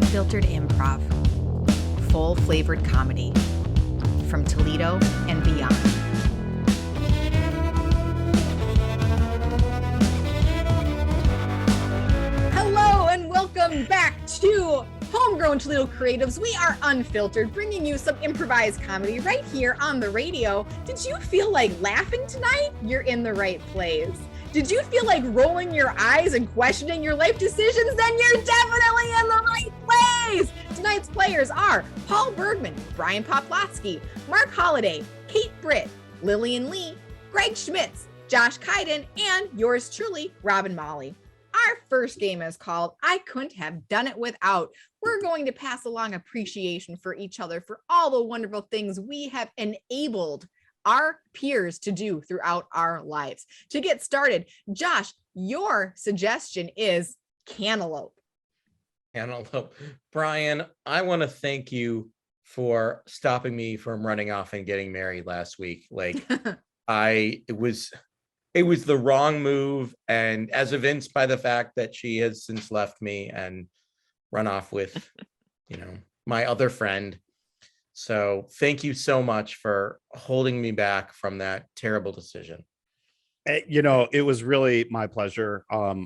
Unfiltered Improv. Full-flavored comedy from Toledo and beyond. Hello and welcome back to Homegrown Toledo Creatives. We are unfiltered, bringing you some improvised comedy right here on the radio. Did you feel like laughing tonight? You're in the right place. Did you feel like rolling your eyes and questioning your life decisions? Then you're definitely in the right place. Tonight's players are Paul Bergman, Brian Poplawski, Mark Holliday, Kate Britt, Lillian Lee, Greg Schmitz, Josh Kaiden, and yours truly, Robin Molly. Our first game is called I Couldn't Have Done It Without. We're going to pass along appreciation for each other for all the wonderful things we have enabled our peers to do throughout our lives. To get started, Josh, your suggestion is cantaloupe. Cantaloupe. Brian, I want to thank you for stopping me from running off and getting married last week. Like it was the wrong move, and as evinced by the fact that she has since left me and run off with, my other friend. So thank you so much for holding me back from that terrible decision. It was really my pleasure.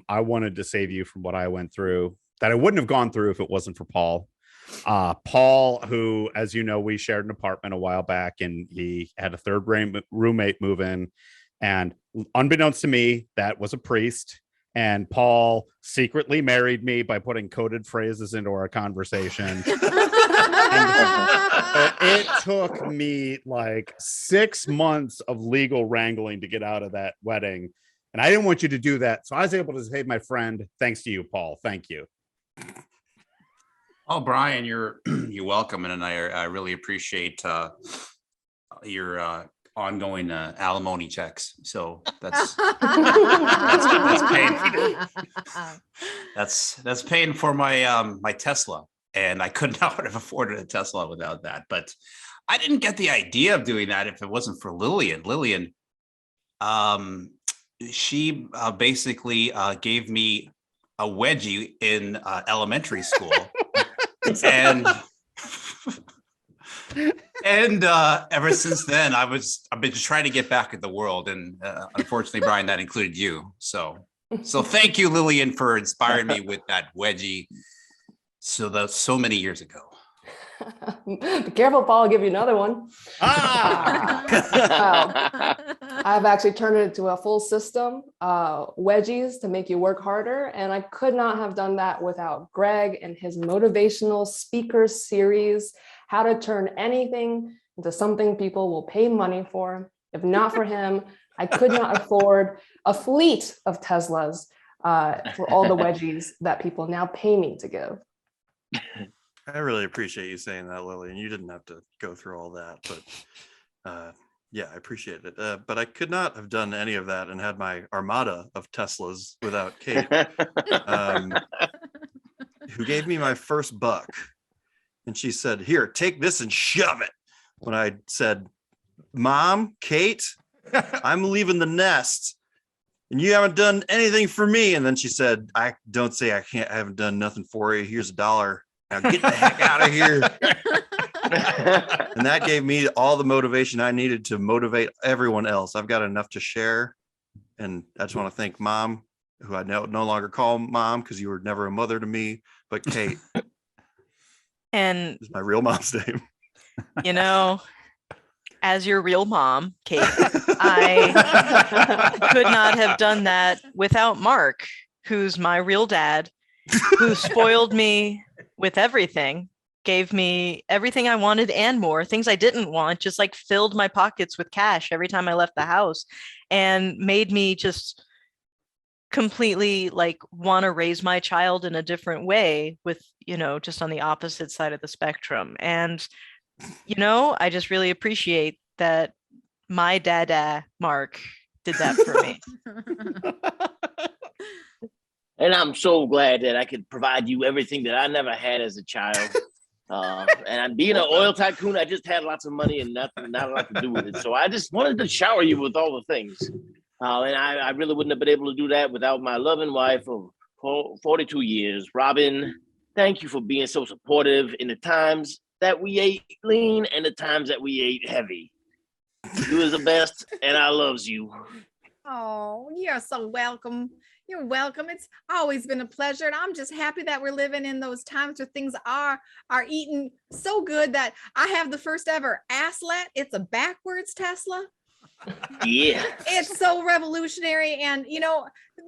I wanted to save you from what I went through, that I wouldn't have gone through if it wasn't for Paul. Paul, who, as you know, we shared an apartment a while back, and he had a third roommate move in. And unbeknownst to me, that was a priest. And Paul secretly married me by putting coded phrases into our conversation. It took me like 6 months of legal wrangling to get out of that wedding. And I didn't want you to do that. So I was able to save my friend. Thanks to you, Paul. Thank you. Oh, Brian, you're welcome. And I really appreciate your ongoing alimony checks. So that's paying. That's paying for my my Tesla, and I could not have afforded a Tesla without that. But I didn't get the idea of doing that if it wasn't for Lillian. Lillian, she basically gave me a wedgie in elementary school, and. And ever since then, I've been just trying to get back at the world, and unfortunately, Brian, that included you. So thank you, Lillian, for inspiring me with that wedgie. So many years ago. Be careful, Paul. I'll give you another one. I've actually turned it into a full system, wedgies to make you work harder. And I could not have done that without Greg and his motivational speaker series, how to turn anything into something people will pay money for. If not for him, I could not afford a fleet of Teslas for all the wedgies that people now pay me to give. I really appreciate you saying that, Lily, and you didn't have to go through all that, but yeah, I appreciate it. But I could not have done any of that and had my armada of Teslas without Kate, who gave me my first buck. And she said, "Here, take this and shove it." When I said, "Mom, Kate, I'm leaving the nest and you haven't done anything for me." And then she said, "I don't say I haven't done nothing for you. Here's $1. Now get the heck out of here." And that gave me all the motivation I needed to motivate everyone else. I've got enough to share. And I just want to thank Mom, who I no longer call Mom because you were never a mother to me, but Kate. And is my real mom's name. As your real mom, Kate, I could not have done that without Mark, who's my real dad, who spoiled me with everything, gave me everything I wanted and more, things I didn't want, just like filled my pockets with cash every time I left the house, and made me just completely like want to raise my child in a different way with, just on the opposite side of the spectrum. And, I just really appreciate that my dada, Mark, did that for me. And I'm so glad that I could provide you everything that I never had as a child. And being an oil tycoon, I just had lots of money and not a lot to do with it. So I just wanted to shower you with all the things. And I really wouldn't have been able to do that without my loving wife of 42 years, Robin Thank you for being so supportive in the times that we ate lean and the times that we ate heavy. You is the best, and I loves you. Oh, you're so welcome. You're welcome. It's always been a pleasure, and I'm just happy that we're living in those times where things are eating so good that I have the first ever Aslet. It's a backwards Tesla. Yeah. It's so revolutionary, and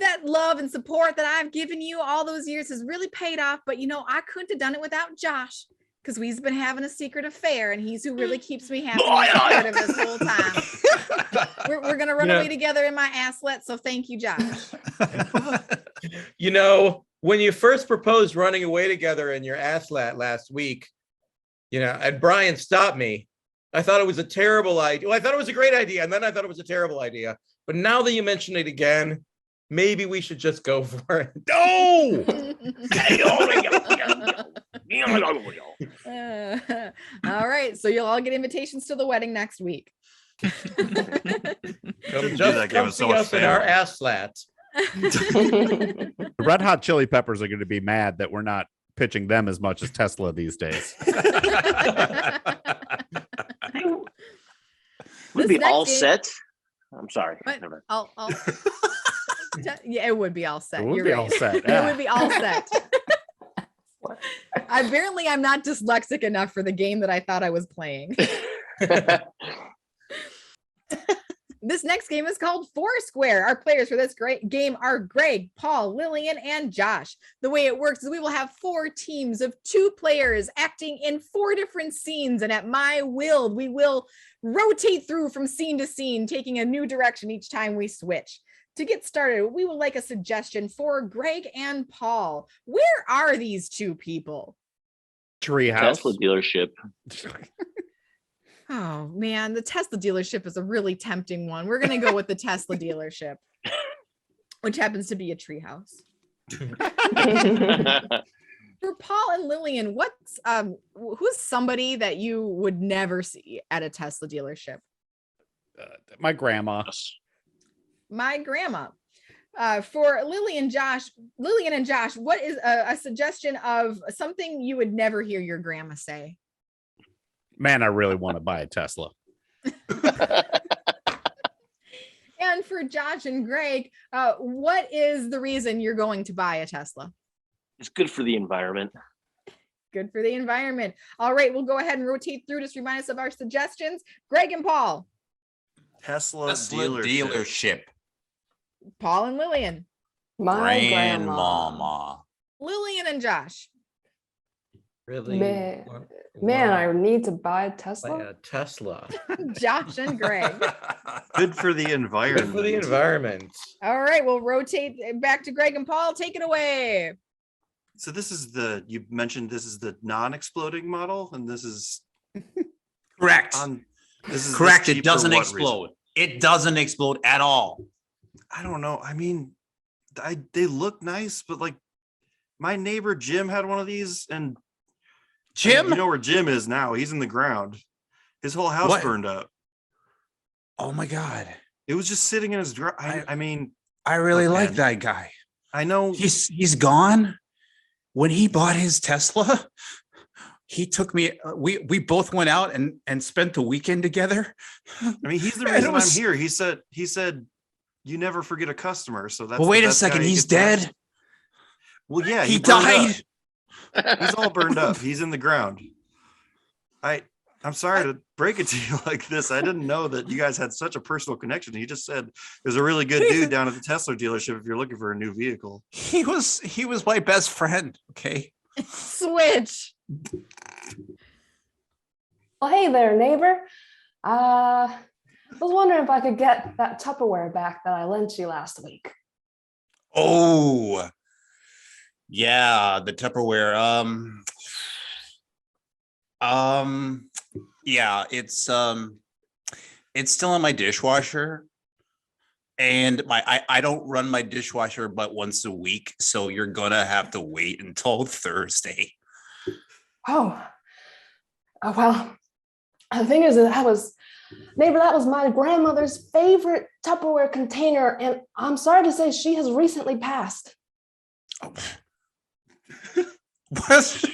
that love and support that I've given you all those years has really paid off. But I couldn't have done it without Josh, because we've been having a secret affair, and he's who really keeps me happy and supportive this whole time. We're gonna run away together in my Aslet, so thank you, Josh. When you first proposed running away together in your Aslet last week, and Brian stopped me, I thought it was a terrible idea. Well, I thought it was a great idea, and then I thought it was a terrible idea. But now that you mention it again, maybe we should just go for it. No! All right, so you'll all get invitations to the wedding next week. Come that game was so much in our fun. Aslet. The Red Hot Chili Peppers are going to be mad that we're not pitching them as much as Tesla these days. Would This be all next game- set. I'm sorry. What? Never mind. I'll yeah, it would be all set. It would You're be right. all set, It yeah. would be all set. Apparently, I'm not dyslexic enough for the game that I thought I was playing. This next game is called Foursquare. Our players for this great game are Greg, Paul, Lillian, and Josh. The way it works is we will have 4 teams of 2 players acting in 4 different scenes, and at my will, we will rotate through from scene to scene, taking a new direction each time we switch. To get started, we would like a suggestion for Greg and Paul. Where are these 2 people? Treehouse. Tesla dealership. Oh man, the Tesla dealership is a really tempting one. We're gonna go with the Tesla dealership, which happens to be a treehouse. For Paul and Lillian, who's somebody that you would never see at a Tesla dealership? My grandma. My grandma. For Lillian and Josh, what is a suggestion of something you would never hear your grandma say? Man, I really want to buy a Tesla. And for Josh and Greg, what is the reason you're going to buy a Tesla? It's good for the environment. Good for the environment. All right, we'll go ahead and rotate through. Just remind us of our suggestions. Greg and Paul. Tesla Dealership. dealership. Paul and Lillian. My grandma. Grandmama. Lillian and Josh. Really? Man, I need to buy a Tesla. a Tesla. Josh and Greg. Good for the Good environment. for the environment. All right, we'll rotate back to Greg and Paul. Take it away. So this is you mentioned this is the non-exploding model, and this is Correct. this is Correct. this It cheap for doesn't what explode. reason? It doesn't explode at all. I don't know. I mean, they look nice, but like my neighbor Jim had one of these, and Jim? you know where Jim is now? He's in the ground. His whole house What? burned up. Oh my God. It was just sitting in his I mean, I really Look, like man. that guy. I know He's gone. When he bought his Tesla, he took me. We both went out and spent the weekend together. I mean, he's the And it reason was- I'm here. He said you never forget a customer. So that's But the wait a best second, guy you he's could find. dead. Well, yeah, He burned up. died. He's all burned up. He's in the ground. I'm sorry to break it to you like this. I didn't know that you guys had such a personal connection. He just said there's a really good dude down at the Tesla dealership if you're looking for a new vehicle. He was my best friend. Okay. Switch. Well, hey there, neighbor. I was wondering if I could get that Tupperware back that I lent you last week. Oh, yeah, the Tupperware. Yeah, it's still in my dishwasher, and I don't run my dishwasher but once a week, so you're gonna have to wait until Thursday. Oh, well, the thing is that that was my grandmother's favorite Tupperware container, and I'm sorry to say she has recently passed. What?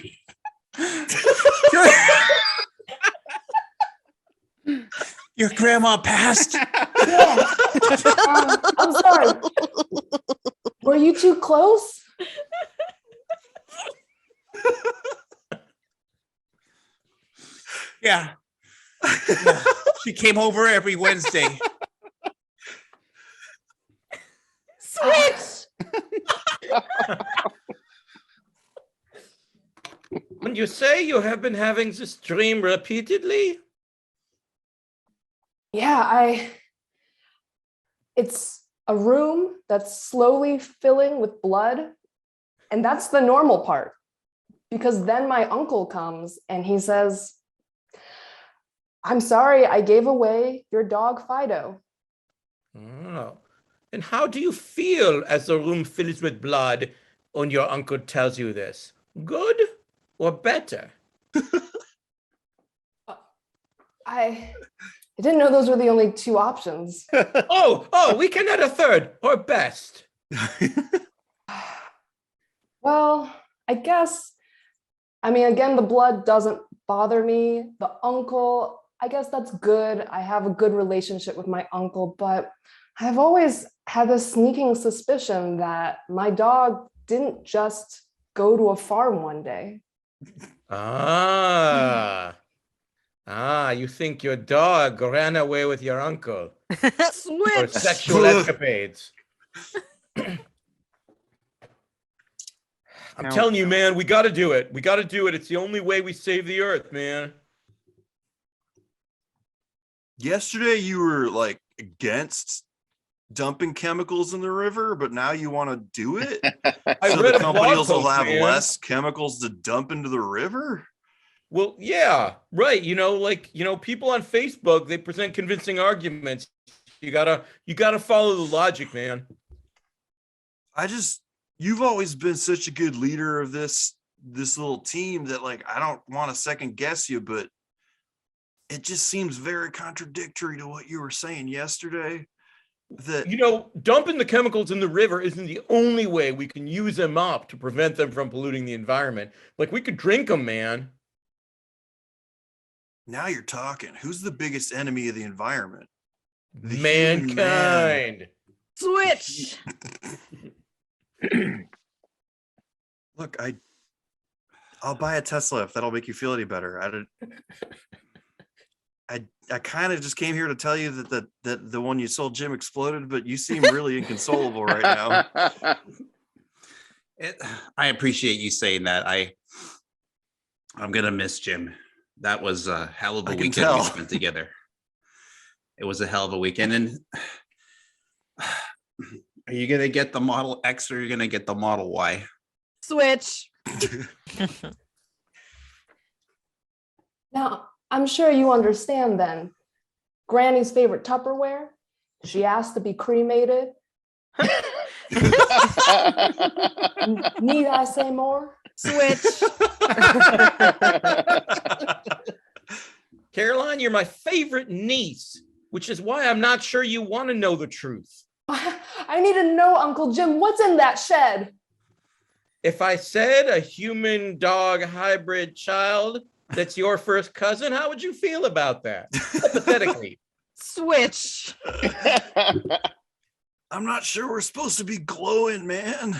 Your grandma passed? Yeah. I'm sorry. Were you too close? Yeah. She came over every Wednesday. Switch. When you say you have been having this dream repeatedly? Yeah, it's a room that's slowly filling with blood. And that's the normal part. Because then my uncle comes and he says, I'm sorry, I gave away your dog Fido. Oh. And how do you feel as the room fills with blood when your uncle tells you this? Good or better? I didn't know those were the only two options. Oh, we can add a third or best. Well, I guess, again, the blood doesn't bother me. The uncle, I guess that's good. I have a good relationship with my uncle, but I've always had this sneaking suspicion that my dog didn't just go to a farm one day. You think your dog ran away with your uncle for Switch. sexual escapades. I'm telling you, man, we got to do it. We got to do it. It's the only way we save the earth, man. Yesterday you were like against dumping chemicals in the river, but now you want to do it? So the companies will have less chemicals to dump into the river? Well, yeah, right. People on Facebook, they present convincing arguments. You gotta follow the logic, man. You've always been such a good leader of this little team that, like, I don't want to second guess you, but it just seems very contradictory to what you were saying yesterday. That dumping the chemicals in the river isn't the only way we can use them up to prevent them from polluting the environment. Like, we could drink them, man. Now you're talking. Who's the biggest enemy of the environment? Mankind. Switch. Look, I'll buy a Tesla if that'll make you feel any better. I kind of just came here to tell you that the one you sold Jim exploded, but you seem really inconsolable right now. I appreciate you saying that. I'm gonna miss Jim. That was a hell of a weekend we spent together. It was a hell of a weekend. And are you gonna get the Model X or are you gonna get the Model Y? Switch. Now, I'm sure you understand then. Granny's favorite Tupperware, she asked to be cremated. Need I say more? Switch. Caroline, you're my favorite niece, which is why I'm not sure you want to know the truth. I need to know, Uncle Jim, what's in that shed? If I said a human-dog hybrid child that's your first cousin, how would you feel about that? Hypothetically. Switch. I'm not sure we're supposed to be glowing, man.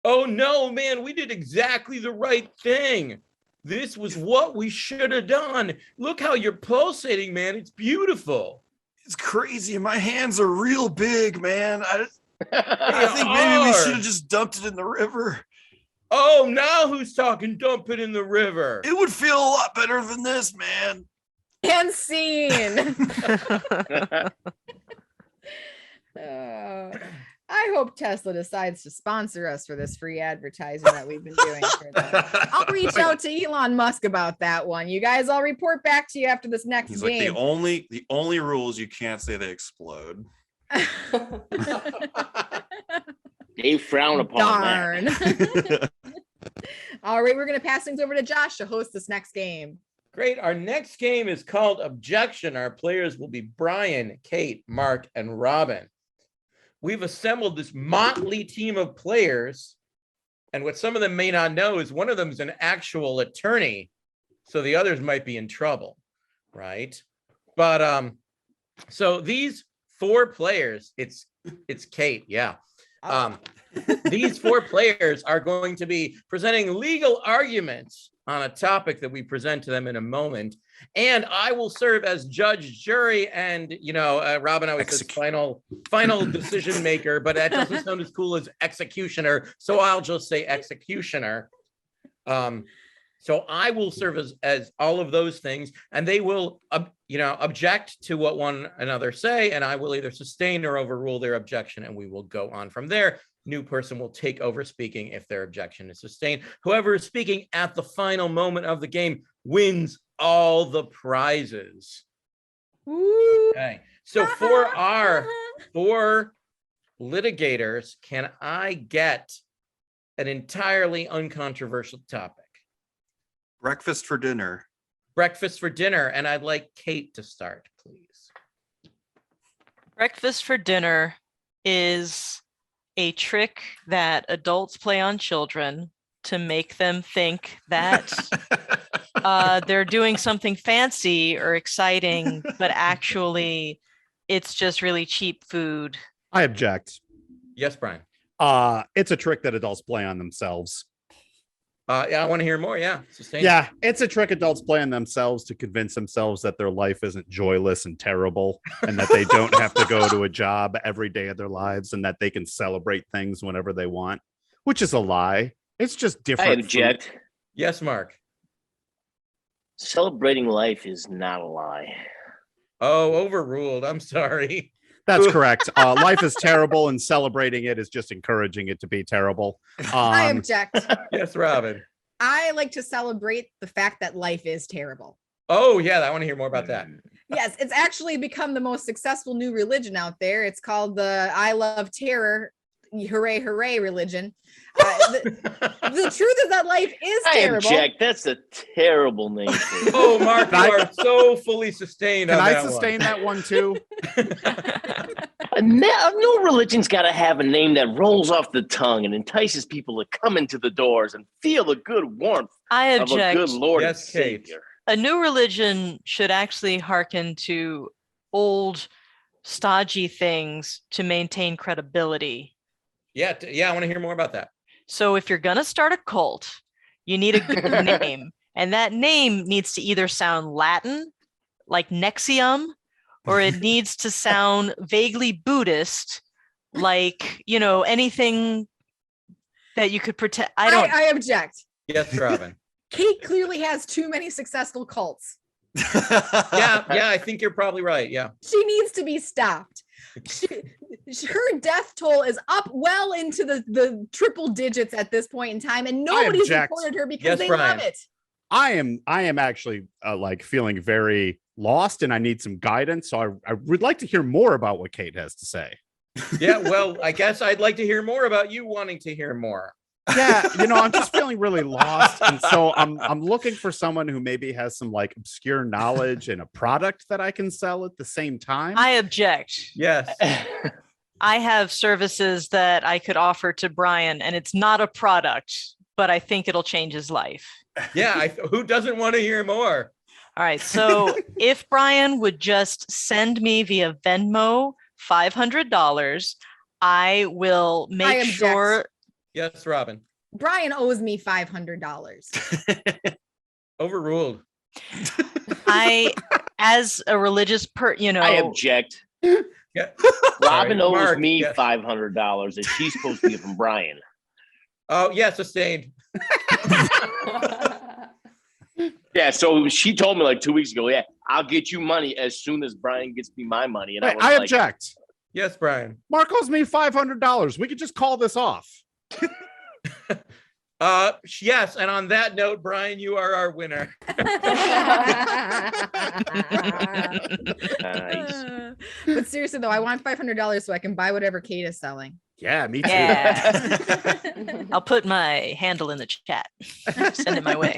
Oh, no, man, we did exactly the right thing. This was what we should have done. Look how you're pulsating, man. It's beautiful. It's crazy. My hands are real big, man. I think maybe we should have just dumped it in the river. Oh, now who's talking dump it in the river? It would feel a lot better than this, man. And scene. I hope Tesla decides to sponsor us for this free advertising that we've been doing for them. I'll reach out to Elon Musk about that one. You guys, I'll report back to you after this next He's game. like, the only rule is you can't say they explode. They frown upon that. All right, we're going to pass things over to Josh to host this next game. Great. Our next game is called Objection. Our players will be Brian, Kate, Mark, and Robin. We've assembled this motley team of players And what some of them may not know is one of them is an actual attorney, so the others might be in trouble, right? But so these 4 players, it's Kate, yeah. These 4 players are going to be presenting legal arguments on a topic that we present to them in a moment. And I will serve as judge, jury, and, Robin always says final decision maker, but that doesn't sound as cool as executioner. So I'll just say executioner. So I will serve as all of those things, and they will, object to what one another say, and I will either sustain or overrule their objection, and we will go on from there. New person will take over speaking if their objection is sustained. Whoever is speaking at the final moment of the game wins all the prizes. Okay. So for our 4 litigators, can I get an entirely uncontroversial topic? Breakfast for dinner. Breakfast for dinner. And I'd like Kate to start, please. Breakfast for dinner is a trick that adults play on children to make them think that they're doing something fancy or exciting, but actually it's just really cheap food. I object. Yes, Brian. It's a trick that adults play on themselves. Yeah, I want to hear more. Yeah. Sustain. Yeah, it's a trick adults play on themselves to convince themselves that their life isn't joyless and terrible, and that they don't have to go to a job every day of their lives, and that they can celebrate things whenever they want, which is a lie. It's just different. I object. Yes, Mark. Celebrating life is not a lie. Oh, overruled. I'm sorry. That's correct. Life is terrible, and celebrating it is just encouraging it to be terrible. I object. Yes, Robin. I like to celebrate the fact that life is terrible. Oh, yeah. I want to hear more about that. Yes, it's actually become the most successful new religion out there. It's called the I Love Terror, hooray, hooray religion. The truth is that life is terrible. I object. That's a terrible name. Oh, Mark, you are so fully sustained. Can on I that sustain that one too? No religion's got to have a name that rolls off the tongue and entices people to come into the doors and feel the good warmth I of object. a good Lord and Yes, Kate. Savior. A new religion should actually hearken to old, stodgy things to maintain credibility. Yeah, I want to hear more about that. So if you're going to start a cult, you need a good name. And that name needs to either sound Latin, like Nexium, or it needs to sound vaguely Buddhist, like, anything that you could pretend. I object. Yes, Robin. Kate clearly has too many successful cults. Yeah, I think you're probably right. Yeah. She needs to be stopped. Her death toll is up well into the triple digits at this point in time, and nobody's supported her because they love it. I am actually feeling very lost, and I need some guidance. So I would like to hear more about what Kate has to say. Yeah, well, I guess I'd like to hear more about you wanting to hear more. Yeah, I'm just feeling really lost, and so I'm looking for someone who maybe has some obscure knowledge and a product that I can sell at the same time. I object. Yes. I have services that I could offer to Brian, and it's not a product, but I think it'll change his life. Yeah, who doesn't want to hear more? All right, so if Brian would just send me via Venmo $500, I will make sure. Yes, Robin. Brian owes me $500. Overruled. As a religious I object. Yeah. Robin owes Mark, me yes. $500 and she's supposed to get from Brian. Oh, yeah, sustained. Yeah, so she told me 2 weeks ago, yeah, I'll get you money as soon as Brian gets me my money. And I object. Yes, Brian. Mark owes me $500. We could just call this off. Yes, and on that note, Brian, you are our winner. Nice. But seriously though, I want $500 so I can buy whatever Kate is selling. Yeah, me too. Yeah. I'll put my handle in the chat. Send it my way.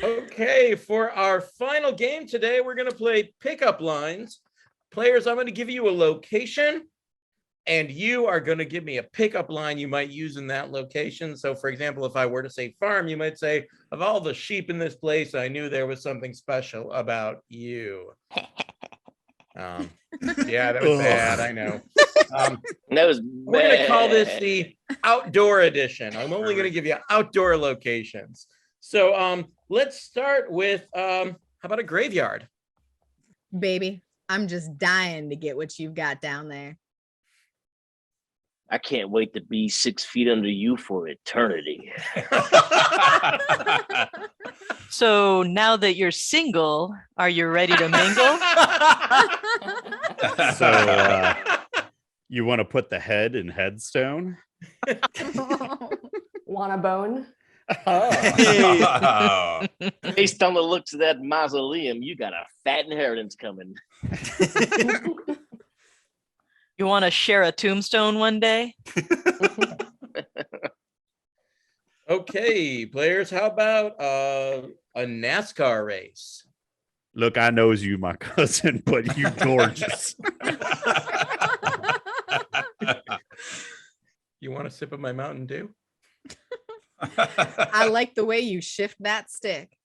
Okay, for our final game today, we're going to play pickup lines. Players, I'm going to give you a location And you are going to give me a pickup line you might use in that location. So, for example, if I were to say farm, you might say, of all the sheep in this place, I knew there was something special about you. Yeah, that was bad. I know. That was We're going to call this the outdoor edition. I'm only going to give you outdoor locations. So let's start with, how about a graveyard? Baby, I'm just dying to get what you've got down there. I can't wait to be 6 feet under you for eternity. So now that you're single, are you ready to mingle? So you want to put the head in headstone? Want a bone? Oh. Based on the looks of that mausoleum, you got a fat inheritance coming. You want to share a tombstone one day? Okay, players, how about a NASCAR race? Look, I knows you, my cousin, but you gorgeous. You want a sip of my Mountain Dew? I like the way you shift that stick.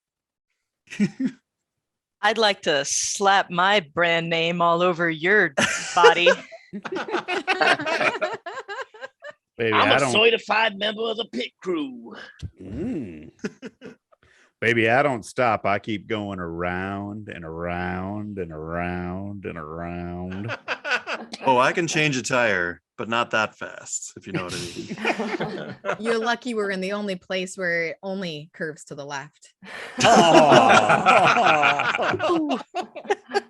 I'd like to slap my brand name all over your body. Baby, I'm I a don't. certified member of the pit crew. Baby, I don't stop. I keep going around and around and around and around. Oh, I can change a tire, but not that fast, if you know what I mean. You're lucky we're in the only place where it only curves to the left. Oh.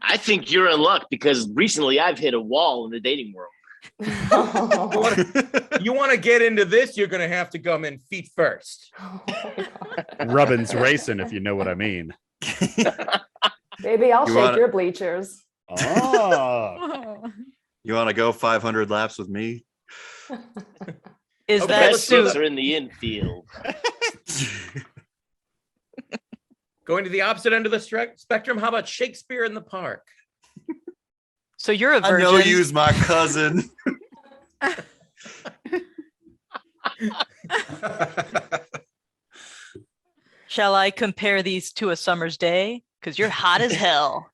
I think you're in luck because recently I've hit a wall in the dating world. You want to get into this, you're going to have to come in feet first. Rubbin's racing, if you know what I mean. Baby, I'll You shake wanna- your bleachers. Oh. You want to go 500 laps with me? Is Okay, that let's do suit? Suits are in the infield. Going to the opposite end of the spectrum, how about Shakespeare in the Park? So you're a I virgin. know you's my cousin. Shall I compare these to a summer's day? Because you're hot as hell.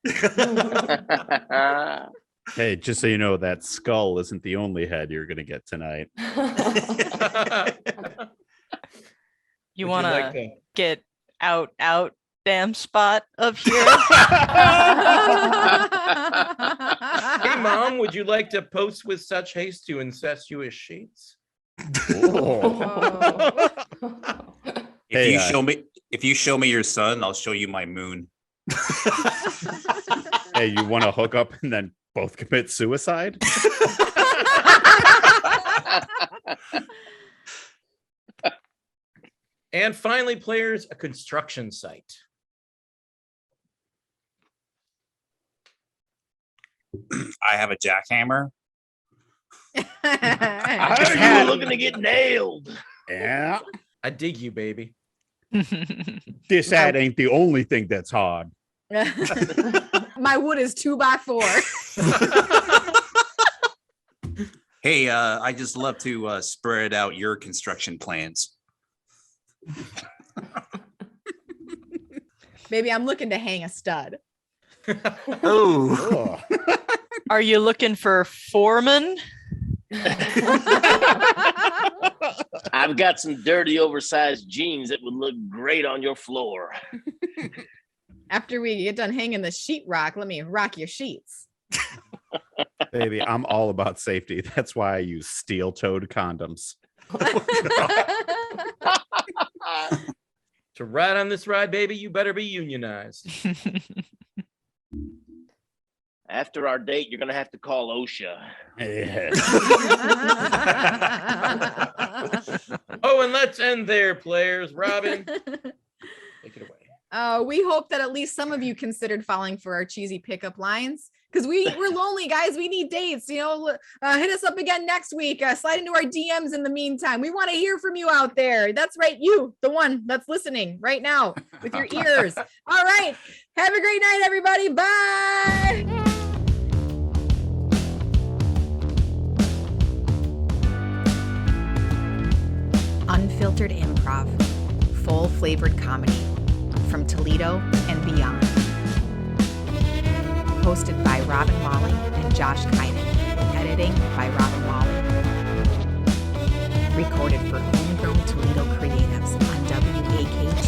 Hey, just so you know, that skull isn't the only head you're going to get tonight. You Would want like to get out, damn spot of here? Hey, Mom, would you like to post with such haste to incestuous sheets? Oh. Hey, If you show me your son, I'll show you my moon. Hey, you want to hook up and then both commit suicide? And finally, players, a construction site. I have a jackhammer. You're looking to get nailed. Yeah. I dig you, baby. This ad ain't the only thing that's hard. My wood is 2x4. Hey, I just love to spread out your construction plans. Baby, I'm looking to hang a stud. Oh, Are you looking for foreman? I've got some dirty, oversized jeans that would look great on your floor. After we get done hanging the sheetrock, let me rock your sheets. Baby, I'm all about safety. That's why I use steel-toed condoms. To ride on this ride, baby, you better be unionized. After our date, you're going to have to call OSHA. Yeah. Oh, and let's end there, players. Robin, take it away. We hope that at least some of you considered falling for our cheesy pickup lines because we're lonely, guys. We need dates. Hit us up again next week. Slide into our DMs in the meantime. We want to hear from you out there. That's right. You, the one that's listening right now with your ears. All right. Have a great night, everybody. Bye. Unfiltered Improv, full flavored comedy from Toledo and beyond. Hosted by Robin Molly and Josh Kynan, with editing by Robin Molly. Recorded for Homegrown Toledo Creatives on WAKT